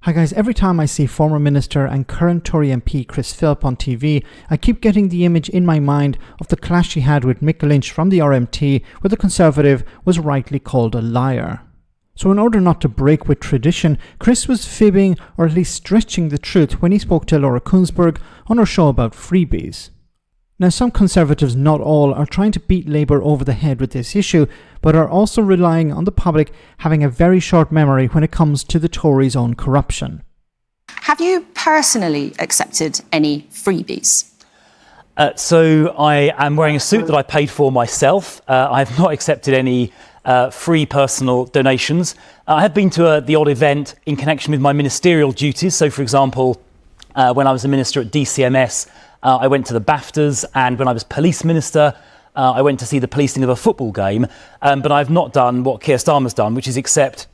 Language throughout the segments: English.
Hi guys, every time I see former Minister and current Tory MP Chris Philp on TV, I keep getting the image in my mind of the clash he had with Mick Lynch from the RMT, where the Conservative was rightly called a liar. So in order not to break with tradition, Chris was fibbing or at least stretching the truth when he spoke to Laura Kuenssberg on her show about freebies. Now, some Conservatives, not all, are trying to beat Labour over the head with this issue, but are also relying on the public having a very short memory when it comes to the Tories' own corruption. Have you personally accepted any freebies? So I am wearing a suit that I paid for myself. I have not accepted any free personal donations. I have been to the odd event in connection with my ministerial duties. So, for example, when I was a minister at DCMS, I went to the BAFTAs, and when I was police minister, I went to see the policing of a football game. But I've not done what Keir Starmer's done, which is accept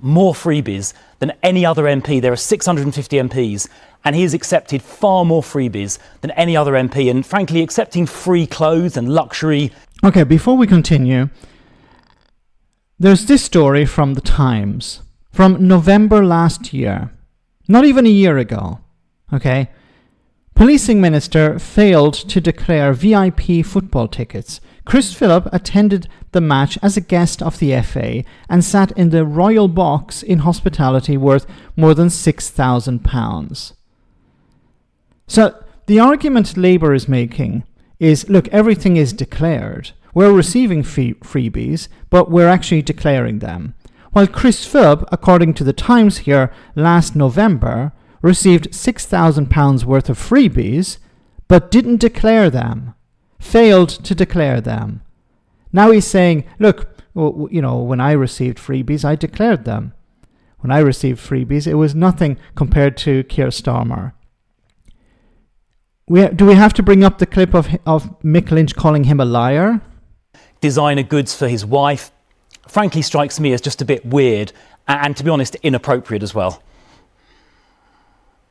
more freebies than any other MP. There are 650 MPs, and he has accepted far more freebies than any other MP, and frankly, accepting free clothes and luxury. Okay, before we continue, there's this story from The Times from November last year, not even a year ago, okay? Policing Minister failed to declare VIP football tickets. Chris Philp attended the match as a guest of the FA and sat in the royal box in hospitality worth more than £6,000. So the argument Labour is making is, look, everything is declared. We're receiving freebies, but we're actually declaring them. While Chris Philp, according to the Times here, last November, received £6,000 worth of freebies, but didn't declare them, failed to declare them. Now he's saying, look, well, you know, when I received freebies, I declared them. When I received freebies, it was nothing compared to Keir Starmer. Do we have to bring up the clip of Mick Lynch calling him a liar? Designer goods for his wife, frankly strikes me as just a bit weird and, to be honest, inappropriate as well.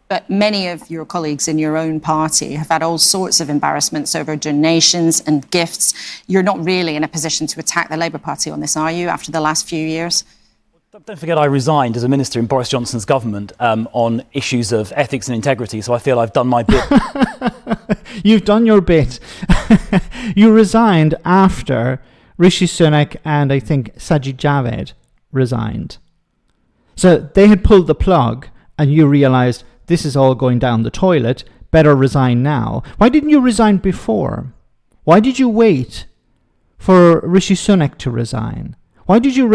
But many of your colleagues in your own party have had all sorts of embarrassments over donations and gifts. You're not really in a position to attack the Labour Party on this, are you, after the last few years? Don't forget I resigned as a minister in Boris Johnson's government on issues of ethics and integrity, so I feel I've done my bit. You've done your bit. You resigned after Rishi Sunak and I think Sajid Javid resigned. So they had pulled the plug and you realised this is all going down the toilet, better resign now. Why didn't you resign before? Why did you wait for Rishi Sunak to resign? Why did you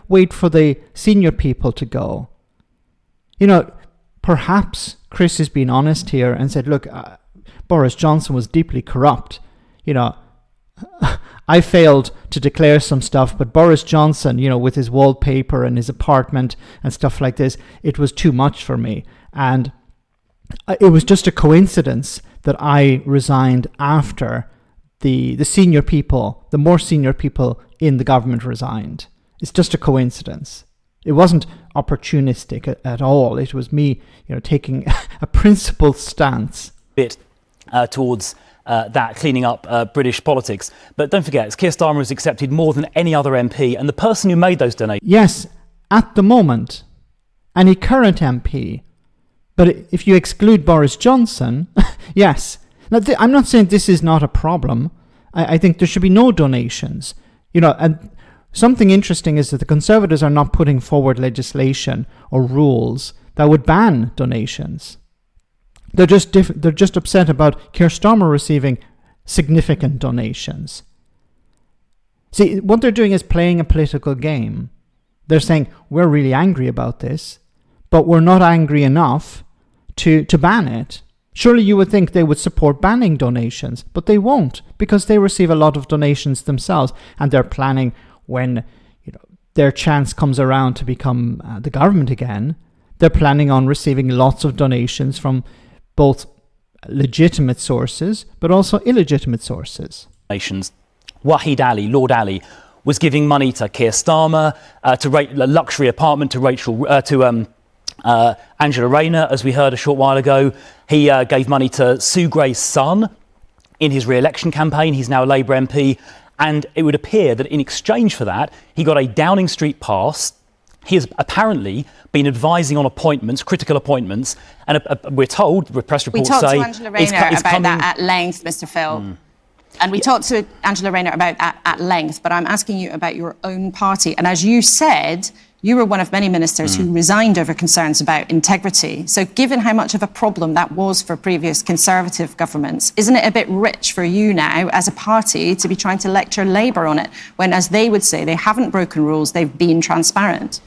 wait for the senior people to go? You know, perhaps Chris has been honest here and said, look, Boris Johnson was deeply corrupt. You know, I failed to declare some stuff, but Boris Johnson, you know, with his wallpaper and his apartment and stuff like this, it was too much for me. And it was just a coincidence that I resigned after the senior people, the more senior people in the government resigned. It's just a coincidence. It wasn't opportunistic at all. It was me, you know, taking a principled stance. Towards that, cleaning up British politics. But don't forget, Keir Starmer has accepted more than any other MP, and the person who made those donations... Yes, at the moment, any current MP. But if you exclude Boris Johnson, yes. Now, I'm not saying this is not a problem. I think there should be no donations. You know, and something interesting is that the Conservatives are not putting forward legislation or rules that would ban donations. They're just upset about Keir Starmer receiving significant donations. See, what they're doing is playing a political game. They're saying, we're really angry about this, but we're not angry enough to ban it. Surely you would think they would support banning donations, but they won't, because they receive a lot of donations themselves, and they're planning when, you know, their chance comes around to become the government again, they're planning on receiving lots of donations from both legitimate sources, but also illegitimate sources. Wahid Ali, Lord Ali, was giving money to Keir Starmer, to a luxury apartment to Angela Rayner, as we heard a short while ago. He gave money to Sue Gray's son in his re-election campaign. He's now a Labour MP. And it would appear that in exchange for that, he got a Downing Street pass He has apparently been advising on appointments, critical appointments, and we're told, press reports say... We talked to Angela Rayner about that at length, Mr Philp. And we talked to Angela Rayner about that at length, but I'm asking you about your own party. And as you said, you were one of many ministers who resigned over concerns about integrity. So given how much of a problem that was for previous Conservative governments, isn't it a bit rich for you now as a party to be trying to lecture Labour on it, when, as they would say, they haven't broken rules, they've been transparent?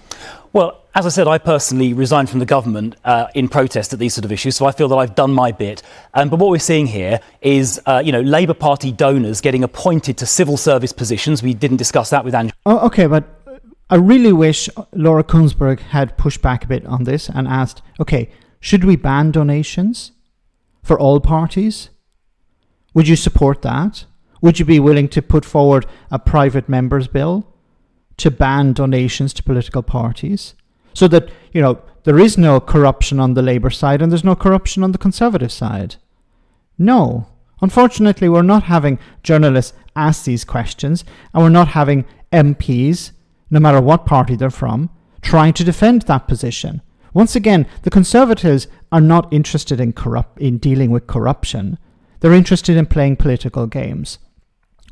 Well, as I said, I personally resigned from the government in protest at these sort of issues, so I feel that I've done my bit. But what we're seeing here is, Labour Party donors getting appointed to civil service positions. We didn't discuss that with Angela. Oh, okay, but I really wish Laura Kuenssberg had pushed back a bit on this and asked, okay, should we ban donations for all parties? Would you support that? Would you be willing to put forward a private member's bill to ban donations to political parties so that, there is no corruption on the Labour side and there's no corruption on the Conservative side? No. Unfortunately, we're not having journalists ask these questions, and we're not having MPs, no matter what party they're from, trying to defend that position. Once again, the Conservatives are not interested in dealing with corruption. They're interested in playing political games.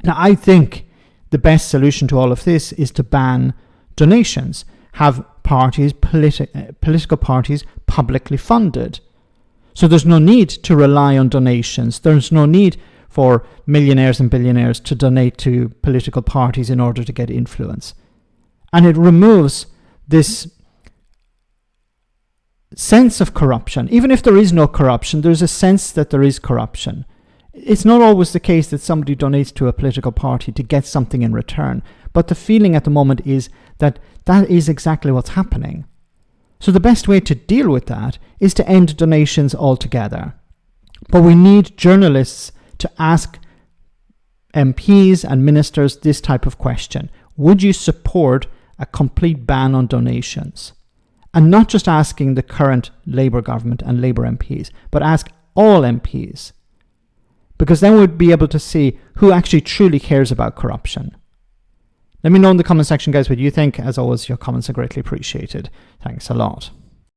Now, I think the best solution to all of this is to ban donations, have parties, political parties, publicly funded. So there's no need to rely on donations. There's no need for millionaires and billionaires to donate to political parties in order to get influence. And it removes this sense of corruption. Even if there is no corruption, there's a sense that there is corruption. It's not always the case that somebody donates to a political party to get something in return. But the feeling at the moment is that that is exactly what's happening. So the best way to deal with that is to end donations altogether. But we need journalists to ask MPs and ministers this type of question. Would you support a complete ban on donations? And not just asking the current Labour government and Labour MPs, but ask all MPs. Because then we'd be able to see who actually truly cares about corruption. Let me know in the comment section, guys, what you think. As always, your comments are greatly appreciated. Thanks a lot.